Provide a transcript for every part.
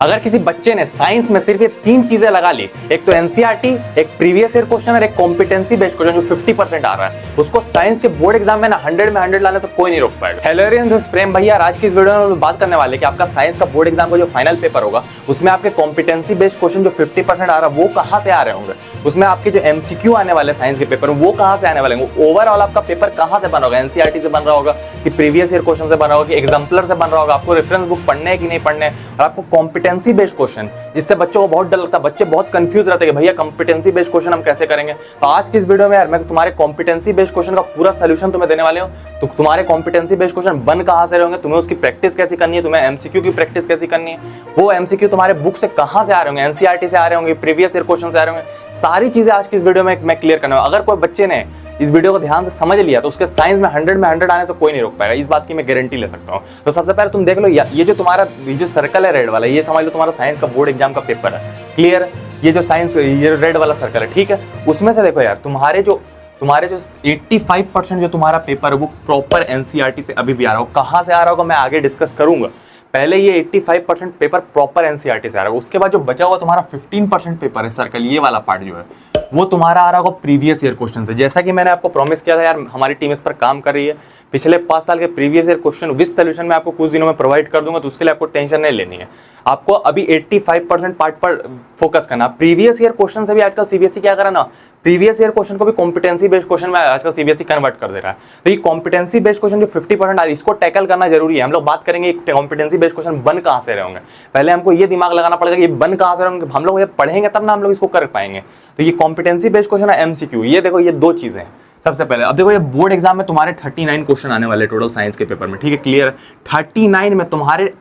अगर किसी बच्चे ने साइंस में सिर्फ ये 3 चीजें लगा ली, एक तो एनसीईआरटी, एक प्रीवियस ईयर क्वेश्चन और एक कॉम्पिटेंसी बेस्ड क्वेश्चन जो 50% आ रहा है, उसको साइंस के बोर्ड एग्जाम में ना 100 में 100 लाने से कोई नहीं रोक पाएगा। हेलो एवरीवन, दिस इज प्रेम भैया। आज की इस वीडियो में हम बात करने वाले कि आपका साइंस का बोर्ड एग्जाम का जो फाइनल पेपर होगा उसमें आपके कॉम्पिटेंसी बेस्ड क्वेश्चन जो 50% आ रहा है वो कहां से आ रहे होंगे, उसमें आपके जो एमसीक्यू आने वाले साइंस के पेपर वो कहां से आने वाले होंगे, ओवरऑल आपका पेपर कहां से बना होगा, एनसीईआरटी से बन रहा होगा कि प्रीवियस ईयर क्वेश्चन से बन रहा होगा कि एग्जाम्पलर से बन रहा होगा, आपको रेफरेंस बुक पढ़ने है कि नहीं पढ़ने, और आपको कॉम्पिटेंसी बेस्ड क्वेश्चन जिससे बच्चों को बहुत डर लगता है, बच्चे बहुत कंफ्यूज रहते हैं कि भैया कॉम्पिटेंसी बेस्ड क्वेश्चन हम कैसे करेंगे। तो आज की इस वीडियो में यार मैं तुम्हारे कॉम्पिटेंसी बेस्ड क्वेश्चन का पूरा सोल्यूशन तुम्हें देने वाले हूं। तो तुम्हारे कॉम्पिटेंसी बेस्ड क्वेश्चन बन कहां से रहे होंगे, तुम्हें उसकी प्रैक्टिस कैसी करनी है, तुम्हें एमसीक्यू की प्रैक्टिस कैसी करनी है, वो एमसीक्यू तुम्हारे बुक से कहां से आ रहे होंगे, एनसीईआरटी से आ रहे होंगे, प्रीवियस ईयर क्वेश्चन से आ रहे होंगे, सारी चीजें आज की इस वीडियो में मैं क्लियर करने वाला। अगर कोई बच्चे ने इस वीडियो को ध्यान से समझ लिया तो उसके साइंस में 100 में 100 आने से कोई नहीं रोक पाएगा, इस बात की मैं गारंटी ले सकता हूं। तो सबसे पहले तुम देख लो, ये जो तुम्हारा जो सर्कल है रेड वाला, ये समझ लो तुम्हारा साइंस का बोर्ड एग्जाम का पेपर है। क्लियर? ये जो साइंस ये रेड वाला सर्कल है, ठीक है। उसमें से देखो यार तुम्हारे जो 85% जो तुम्हारा पेपर है वो प्रॉपर एनसीईआरटी से अभी भी आ रहा हो। कहां से आ रहा होगा मैं आगे डिस्कस करूंगा। पहले ये 85% पेपर प्रॉपर एनसीईआरटी से आ रहा है, उसके बाद जो बचा हुआ तुम्हारा 15% पेपर है सर्कल, ये वाला पार्ट जो है वो तुम्हारा आ रहा होगा प्रीवियस ईयर क्वेश्चन से। जैसा कि मैंने आपको प्रॉमिस किया था यार, हमारी टीम इस पर काम कर रही है। पिछले 5 साल के previous year question with solution मैं आपको कुछ दिनों में प्रोवाइड कर दूंगा, तो उसके लिए आपको टेंशन नहीं लेनी है। आपको अभी 85% पार्ट पर फोकस करना। प्रीवियस ईयर क्वेश्चन से भी आजकल सीबीएसई क्या करा ना, प्रीवियस ईयर क्वेश्चन को भी कॉम्पिटेंसी बेस्ड क्वेश्चन में आजकल सीबीएसई कन्वर्ट कर दे रहा है। तो ये कॉम्पिटेंसी बेस्ड क्वेश्चन जो 50% आ रही है इसको टैकल करना जरूरी है। हम लोग बात करेंगे कॉम्पिटेंसी बेस्ड क्वेश्चन बन कहां से रहे होंगे। पहले हमको ये दिमाग लगाना पड़ेगा कि ये बन कहां से रहे होंगे, हम लोग ये पढ़ेंगे तब ना हम लोग इसको कर पाएंगे। तो ये कॉम्पिटेंसी बेस्ड क्वेश्चन है एमसीक्यू, ये देखो ये 2 चीजें हैं। सबसे पहले अब देखो ये बोर्ड एग्जाम में तुम्हारे 39 क्वेश्चन आने वाले टोटल साइंस के पेपर में, ठीक है। क्लियर? 39 में तुम्हारे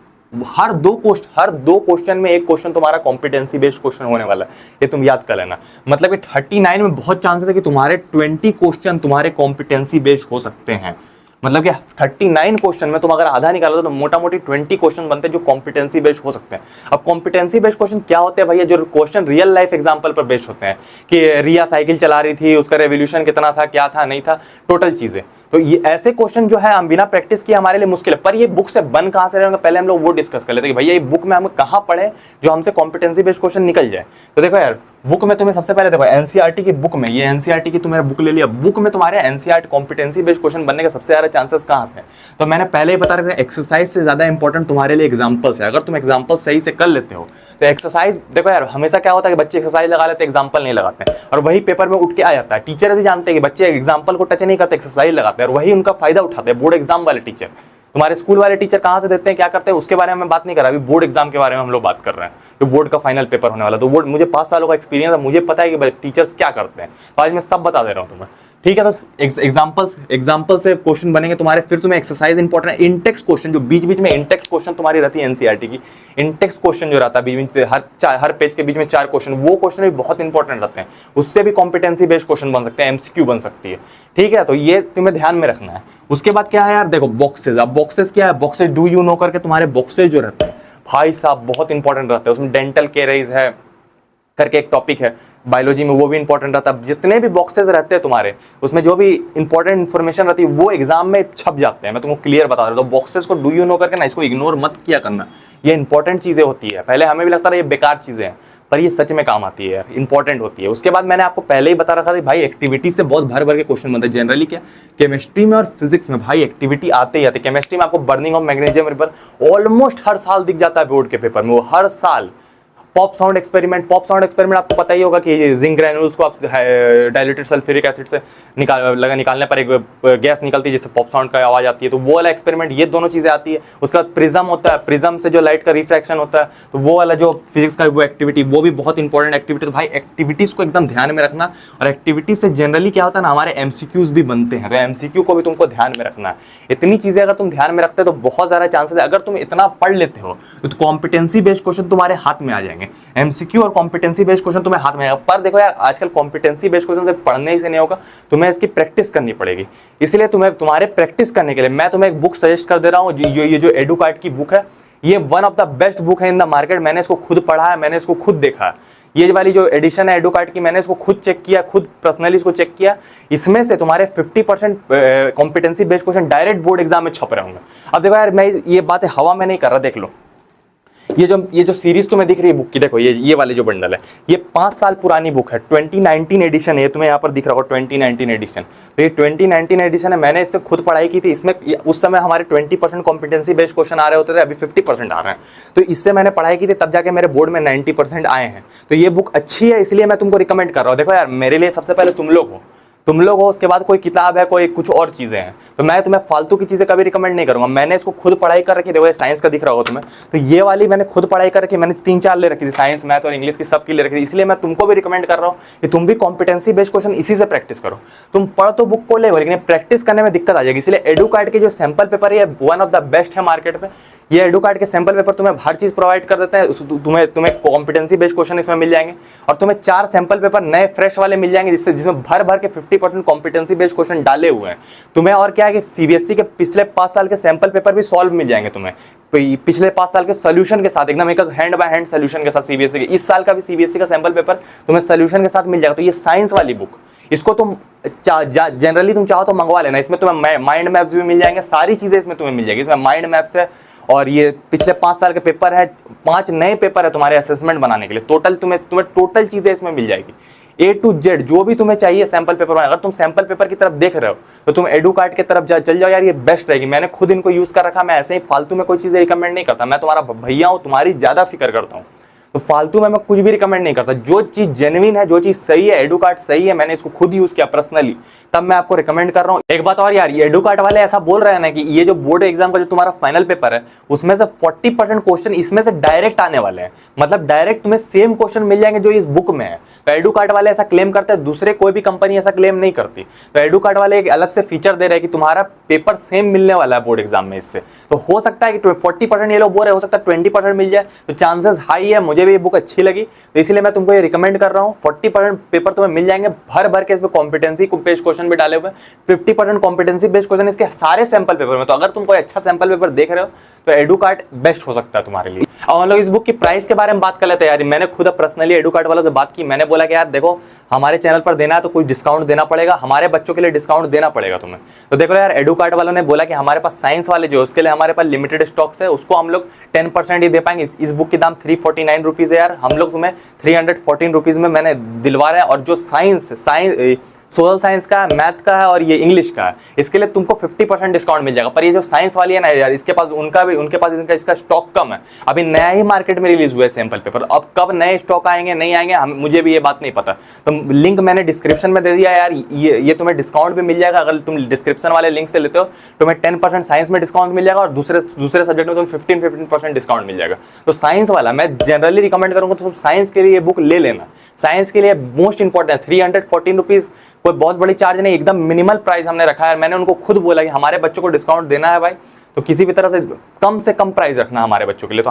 हर दो क्वेश्चन में एक क्वेश्चन तुम्हारा कॉम्पिटेंसी बेस्ड क्वेश्चन होने वाला है, ये तुम याद कर लेना। मतलब कि 39 में बहुत चांसेस है कि तुम्हारे 20 क्वेश्चन तुम्हारे कॉम्पिटेंसी बेस्ड हो सकते हैं। मतलब कि 39 क्वेश्चन में तुम अगर आधा निकालो तो मोटा मोटी 20 क्वेश्चन बनते हैं जो कॉम्पिटेंसी बेस्ड हो सकते हैं। अब कॉम्पिटेंसी बेस्ड क्वेश्चन क्या होते हैं भैया, जो क्वेश्चन रियल लाइफ एग्जांपल पर बेस्ड होते हैं कि रिया साइकिल चला रही थी, उसका रेवोल्यूशन कितना था, क्या था, नहीं था, टोटल चीजें। तो ये ऐसे क्वेश्चन जो है हम बिना प्रैक्टिस किए हमारे लिए मुश्किल है। पर ये बुक से बन कहां से रहे होंगे पहले हम लोग वो डिस्कस कर लेते हैं कि भैया ये बुक में हम कहां पढ़े जो हमसे कॉम्पिटेंसी बेस्ड क्वेश्चन निकल जाए। तो देखो यार बुक में तुम्हें सबसे पहले देखो एनसीईआरटी की बुक में, ये एनसीईआरटी की तुम्हारा बुक ले लिया, बुक में तुम्हारे एनसीईआरटी कॉम्पिटेंसी बेस्ड क्वेश्चन बनने के सबसे ज्यादा चांसेस कहां से। तो मैंने पहले ही बता रखा, एक्सरसाइज से ज्यादा इंपॉर्टेंट तुम्हारे लिए एग्जाम्पल्स है। अगर तुम एग्जाम्पल सही से कर लेते हो तो एक्सरसाइज देखो यार, हमेशा क्या होता है कि बच्चे एक्सरसाइज लगा लेते हैं, एग्जाम्पल नहीं लगाते हैं, और वही पेपर में उठ के आ जाता है। टीचर भी जानते हैं कि बच्चे एग्जाम्पल को टच नहीं करते, एक्सरसाइज लगाते हैं, और वही उनका फायदा उठाते हैं बोर्ड एग्जाम वाले टीचर। तुम्हारे स्कूल वाले टीचर कहां से देते हैं, क्या करते हैं, उसके बारे में मैं बात नहीं कर रहा, अभी बोर्ड एग्जाम के बारे में हम लोग बात कर रहे हैं, तो बोर्ड का फाइनल पेपर होने वाला। तो बोर्ड मुझे 5 सालों का एक्सपीरियंस है, मुझे पता है कि टीचर्स क्या करते हैं, तो आज मैं सब बता दे रहा हूं तुम्हें, ठीक है। तो एग्जाम्पल से क्वेश्चन बनेंगे तुम्हारे। फिर तुम्हें एक्सरसाइज इंपॉर्टेंट है, इंटेक्स क्वेश्चन जो बीच बीच में इंटेक्स क्वेश्चन तुम्हारी रहती है एनसीईआरटी की, इंटेक्स क्वेश्चन जो रहता है बीच बीच हर पेज के बीच में 4 क्वेश्चन, वो क्वेश्चन भी बहुत इंपॉर्टेंट रहते हैं, उससे भी कॉम्पिटेंसी बेस्ड क्वेश्चन बन सकते हैं, एमसीक्यू बन सकती है, ठीक है। तो ये तुम्हें ध्यान में रखना है। उसके बाद क्या है यार, देखो बॉक्सेस। अब बॉक्सेस क्या है, बॉक्सेस डू यू नो करके तुम्हारे बॉक्सेस जो रहते हैं भाई साहब बहुत इंपॉर्टेंट रहते हैं। उसमें डेंटल केयरेज है करके एक टॉपिक है बायोलॉजी में, वो भी इंपॉर्टेंट रहता है। जितने भी बॉक्सेस रहते हैं तुम्हारे उसमें जो भी इंपॉर्टेंट इंफॉर्मेशन रहती है वो एग्जाम में छप जाते हैं। मैं तुमको क्लियर बता रहा हूं। तो बॉक्सेस को डू यू नो करके ना इसको इग्नोर मत किया करना, ये इंपॉर्टेंट चीजें होती है। पहले हमें भी लगता था ये बेकार चीजें हैं, पर ये सच में काम आती है, इंपॉर्टेंट होती है। उसके बाद मैंने आपको पहले ही बता रखा था भाई एक्टिविटी से बहुत भर भर के क्वेश्चन बनते हैं। जनरली क्या केमिस्ट्री में और फिजिक्स में भाई एक्टिविटी आते ही आते। केमिस्ट्री में आपको बर्निंग ऑफ मैग्नीशियम रिवर ऑलमोस्ट हर साल दिख जाता है बोर्ड के पेपर में, वो हर साल। पॉप साउंड एक्सपेरिमेंट आपको पता ही होगा कि जिंक ग्रैन्यूल्स को आप डाइल्यूटेड सल्फ्यूरिक एसिड से निकालने पर एक गैस निकलती है जिससे पॉप साउंड का आवाज आती है, तो वो वाला एक्सपेरिमेंट, ये दोनों चीजें आती है। उसके बाद प्रिज्म होता है, प्रिज्म से जो लाइट का रिफ्रैक्शन होता है, तो वो वाला जो फिजिक्स का वो एक्टिविटी, वो भी बहुत इंपॉर्टेंट एक्टिविटी। तो भाई एक्टिविटीज को एकदम ध्यान में रखना, और एक्टिविटी से जनरली क्या होता है ना हमारे एमसीक्यूज भी बनते हैं, तो एमसीक्यू को भी तुमको ध्यान में रखना है। इतनी चीजें अगर तुम ध्यान में रखते हो तो बहुत ज्यादा चांसेस है, अगर तुम इतना पढ़ लेते हो तो कॉम्पिटेंसी बेस्ड क्वेश्चन तुम्हारे हाथ में आ जाएंगे। एमसीक्यू और कॉम्पिटेंसी बेस्ड क्वेश्चन तुम्हें हाथ में आएगा। पर देखो यार आजकल कॉम्पिटेंसी बेस्ड क्वेश्चन से पढ़ने ही से नहीं होगा, तुम्हें इसकी प्रैक्टिस करनी पड़ेगी। इसलिए तुम्हारे प्रैक्टिस करने के लिए मैं तुम्हें एक बुक सजेस्ट कर दे रहा हूँ। ये जो एडुकार्ट की बुक है, ये one of the best book है इन द मार्केट। मैंने इसको खुद पढ़ा है, मैंने इसको खुद देखा है। ये वाली जो एडिशन है एडुकार्ट की, मैंने इसको खुद चेक किया, खुद पर्सनली इसको चेक किया। इसमें से तुम्हारे 50% competency based question direct board exam में छप रहे होंगे। अब देखो यार मैं ये बात हवा में नहीं कर रहा, देख लो ये जो सीरीज तुम्हें दिख रही है बुक की, देखो ये वाले जो बंडल है, ये 5 साल पुरानी बुक है, 2019 एडिशन है, तुम्हें यहाँ पर दिख रहा होगा 2019 एडिशन। तो ये 2019 एडिशन है, मैंने इससे खुद पढ़ाई की थी। इसमें उस समय हमारे 20% कॉम्पिटेंसी बेस्ड क्वेश्चन आ रहे होते थे, अभी 50% आ रहे हैं। तो इससे मैंने पढ़ाई की थी, तब जाके मेरे बोर्ड में 90% आए हैं। तो ये बुक अच्छी है, इसलिए मैं तुमको रिकमेंड कर रहा हूँ। देखो यार, मेरे लिए सबसे पहले तुम लोग हो, उसके बाद कोई किताब है, कोई कुछ और चीजें हैं। तो मैं तुम्हें फालतू की चीजें कभी रिकमेंड नहीं करूंगा। मैंने इसको खुद पढ़ाई कर रखी, देखो ये साइंस का दिख रहा होगा तुम्हें, तो ये वाली मैंने खुद पढ़ाई कर रखी, मैंने 3-4 ले रखी थी, साइंस, मैथ और इंग्लिश की सबकी ले रखी थी। इसलिए मैं तुमको भी रिकमेंड कर रहा हूँ कि तुम भी कॉम्पिटेंसी बेस्ड क्वेश्चन इसी से प्रैक्टिस करो। तुम पढ़ तो बुक को ले, लेकिन प्रैक्टिस करने में दिक्कत आ जाएगी। इसलिए एडुकार्ड के जो सैंपल पेपर है, वन ऑफ द बेस्ट है मार्केट में। ये एडुकार्ड के सैंपल पेपर तुम्हें हर चीज प्रोवाइड कर देते हैं। तुम्हें कॉम्पिटेंसी बेस्ड क्वेश्चन इसमें मिल जाएंगे, और तुम्हें 4 सैंपल पेपर नए फ्रेश वाले मिल जाएंगे, जिसमें भर के 50% कॉम्पिटेंसी बेस्ड क्वेश्चन डाले हुए हैं तुम्हें। और क्या है कि सीबीएसई के पिछले 5 साल के सैंपल पेपर भी सॉल्व मिल जाएंगे तुम्हें, पिछले 5 साल के सोल्यूशन के साथ, एकदम एक हैंड बाय हैंड सोल्यूशन के साथ। सीबीएसई के इस साल का भी सीबीएसई का सैंपल पेपर तुम्हें सोल्यूशन के साथ मिल जाएगा। तो ये साइंस वाली बुक, इसको तुम जनरली तुम चाहो तो मंगवा लेना। इसमें तुम्हें माइंड मैप्स भी मिल जाएंगे, सारी चीजें इसमें तुम्हें मिल जाएगी। इसमें माइंड मैप्स है, और ये पिछले 5 साल के पेपर है, 5 नए पेपर है तुम्हारे असेसमेंट बनाने के लिए। टोटल तुम्हें टोटल चीजें इसमें मिल जाएगी, A to Z जो भी तुम्हें चाहिए सैंपल पेपर में। अगर तुम सैंपल पेपर की तरफ देख रहे हो तो तुम एडुकार्ड की तरफ चल जाओ यार, ये बेस्ट रहेगी। मैंने खुद इनको यूज कर रखा, मैं ऐसे ही फालतू में कोई चीजें रिकमेंड नहीं करता। मैं तुम्हारा भैया हूँ, तुम्हारी ज्यादा फिक्र करता हूँ, तो फालतू में मैं कुछ भी रिकमेंड नहीं करता। जो चीज जेन्युइन है, जो चीज सही है, एडुकार्ड सही है, मैंने इसको खुद यूज किया पर्सनली, तब मैं आपको रिकमेंड कर रहा हूँ। एक बात और यार, ये एडुकार्ड वाले ऐसा बोल रहे हैं ना कि ये जो बोर्ड एग्जाम का जो तुम्हारा फाइनल पेपर है, उसमें से 40% क्वेश्चन इसमें से डायरेक्ट आने वाले हैं। मतलब डायरेक्ट तुम्हें सेम क्वेश्चन मिल जाएंगे जो इस बुक में है। तो एडुकार्ड वाले ऐसा क्लेम करते हैं, दूसरे कोई भी कंपनी ऐसा क्लेम नहीं करती। तो एडुकार्ड वाले एक अलग से फीचर दे रहे हैं कि तुम्हारा पेपर सेम मिलने वाला है बोर्ड एग्जाम में इससे। तो हो सकता है कि 40% ये लोग बोल रहे हैं, हो सकता है 20% मिल जाए, तो चांसेस हाई है। मुझे भी ये बुक अच्छी लगी, तो इसलिए मैं तुमको ये रिकमेंड कर रहा हूँ। 40% पेपर तुम्हें मिल जाएंगे, भर के इसमें कॉम्पिटेंसी बेस्ड क्वेश्चन भी डाले हुए, 50% कॉम्पिटेंसी बेस्ड क्वेश्चन इसके सारे सैंपल पेपर में। तो अगर तुम कोई अच्छा सैंपल पेपर देख रहे हो तो एडुकार्ड बेस्ट हो सकता है तुम्हारे लिए। अब हम लोग इस बुक की प्राइस के बारे में बात कर लेते हैं यार। मैंने खुद पर्सनली एडुकार्ड वालों से बात की, मैंने बोला कि यार देखो, हमारे चैनल पर देना है तो कुछ डिस्काउंट देना पड़ेगा, हमारे बच्चों के लिए डिस्काउंट देना पड़ेगा तुम्हें। तो देखो यार, एडुकार्ड वालों ने बोला कि हमारे पास साइंस वाले जो, उसके लिए हमारे पास लिमिटेड स्टॉक्स है, उसको हम लोग 10% ही दे पाएंगे। इस बुक की दाम 349 रुपीज है यार, हम लोग तुम्हें 314 रुपीज में मैंने दिलवा रहे हैं। और जो साइंस सोशल साइंस का, मैथ का है और ये इंग्लिश का है, इसके लिए तुमको 50% डिस्काउंट मिल जाएगा। पर ये जो साइंस वाली है ना यार, इसके पास उनके पास इसका स्टॉक कम है, अभी नया ही मार्केट में रिलीज हुआ है सैंपल पेपर। अब कब नए स्टॉक आएंगे नहीं आएंगे मुझे भी ये बात नहीं पता। तो लिंक मैंने डिस्क्रिप्शन में दे दिया यार, ये तुम्हें डिस्काउंट भी मिल जाएगा। अगर तुम डिस्क्रिप्शन वाले लिंक से लेते हो तुम्हें 10% साइंस में डिस्काउंट मिल जाएगा, और दूसरे सब्जेक्ट में तुम्हें 15% डिस्काउंट मिल जाएगा। तो साइंस वाला मैं जनरली रिकमेंड करूंगा, तो साइंस के लिए ये बुक ले लेना। साइंस के लिए मोस्ट इंपॉर्टेंट है। 314 रुपीज कोई बहुत बड़ी चार्ज नहीं, एकदम मिनिमल प्राइस हमने रखा है। मैंने उनको खुद बोला कि हमारे बच्चों को डिस्काउंट देना है भाई, तो किसी भी तरह से कम प्राइस रखना हमारे बच्चों के लिए।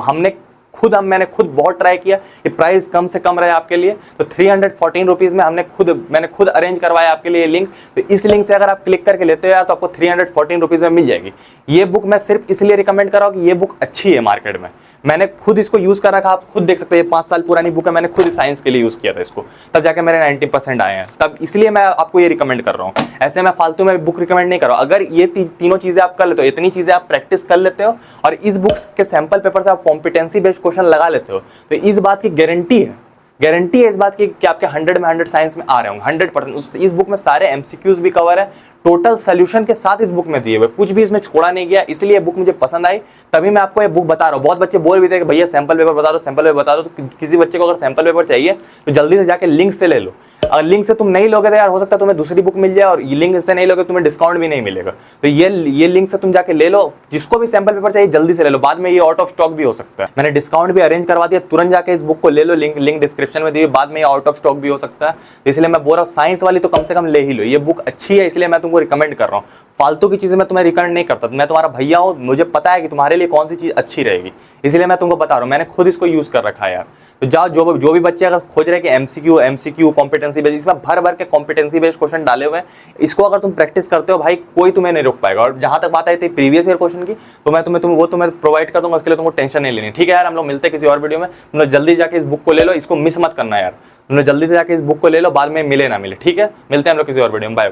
तो मैंने खुद बहुत ट्राई किया कि प्राइस कम से कम रहे आपके लिए। तो 314 रुपीज में मैंने खुद अरेंज करवाया आपके लिए लिंक। तो इस लिंक से अगर आप क्लिक करके लेते हो यार, तो आपको 314 रुपीज में मिल जाएगी। ये बुक मैं सिर्फ इसलिए रिकमेंड कर रहा हूँ कि ये बुक अच्छी है मार्केट में, मैंने खुद इसको यूज कर रखा, आप खुद देख सकते हैं। ये 5 साल पुरानी बुक है, मैंने खुद साइंस के लिए यूज किया था इसको, तब जाके मेरे 90% आए हैं। तब इसलिए मैं आपको ये रिकमेंड कर रहा हूँ। ऐसे मैं फालतू में बुक रिकमेंड नहीं कर रहा हूँ। अगर ये तीनों चीजें आप कर लेते हो, इतनी चीजें आप प्रैक्टिस कर लेते हो, और इस बुक के सैंपल पेपर से आप कॉम्पिटेंसी बेस्ड क्वेश्चन लगा लेते हो, तो इस बात की गारंटी है इस बात की कि आपके 100 में 100 साइंस में आ रहे होंगे 100%। इस बुक में सारे एमसीक्यूज भी कवर है, टोटल सोल्यूशन के साथ इस बुक में दिए हुए, कुछ भी इसमें छोड़ा नहीं गया। इसलिए बुक मुझे पसंद आई, तभी मैं आपको ये बुक बता रहा हूँ। बहुत बच्चे बोल भी थे कि भैया सैंपल पेपर बता दो। तो किसी बच्चे को अगर सैंपल पेपर चाहिए तो जल्दी से जाके लिंक से ले लो। अगर लिंक से तुम नहीं लोगे तो यार हो सकता है तुम्हें दूसरी बुक मिल जाए, और लिंक से नहीं लोगे तुम्हें डिस्काउंट भी नहीं मिलेगा। तो ये लिंक से तुम जाके ले लो, जिसको भी सैंपल पेपर चाहिए जल्दी से ले लो, बाद में ये आउट ऑफ स्टॉक भी हो सकता है। मैंने डिस्काउंट भी अरेंज करवा दिया, तुरंत जाके इस बुक को ले लो, लिंक डिस्क्रिप्शन में दी, बाद में ये आउट ऑफ स्टॉक भी हो सकता है। इसलिए मैं बोल रहा हूँ साइंस वाली तो कम से कम ले ही लो, ये बुक अच्छी है, इसलिए मैं तुमको रिकमेंड कर रहा हूँ। फालतू की चीजें मैं तुम्हें रिकमेंड नहीं करता, मैं तुम्हारा भैया हूँ, मुझे पता है कि तुम्हारे लिए कौन सी चीज अच्छी रहेगी, इसलिए मैं तुमको बता रहा हूँ। मैंने खुद इसको यूज कर रखा है यार। तो जाओ, जो भी बच्चे अगर खोज रहे हैं कि एमसीक्यू कॉम्पिटेंसी बेस्ड, इसमें भर के कॉम्पिटेंसी बेस्ड क्वेश्चन डाले हुए हैं, इसको अगर तुम प्रैक्टिस करते हो भाई, कोई तुम्हें नहीं रोक पाएगा। और जहां तक बात आई थी प्रीवियस ईयर क्वेश्चन की, तो मैं तुम्हें प्रोवाइड कर दूंगा, उसके लिए तुमको टेंशन नहीं लेनी। ठीक है यार, हम लोग मिलते हैं किसी और वीडियो में। तुम लोग जल्दी जाके इस बुक को ले लो, इसको मिस मत करना यार। तुम लोग जल्दी से जाके इस बुक को ले लो, बाद में मिले ना मिले। ठीक है, मिलते हैं हम लोग किसी और वीडियो में। बाय।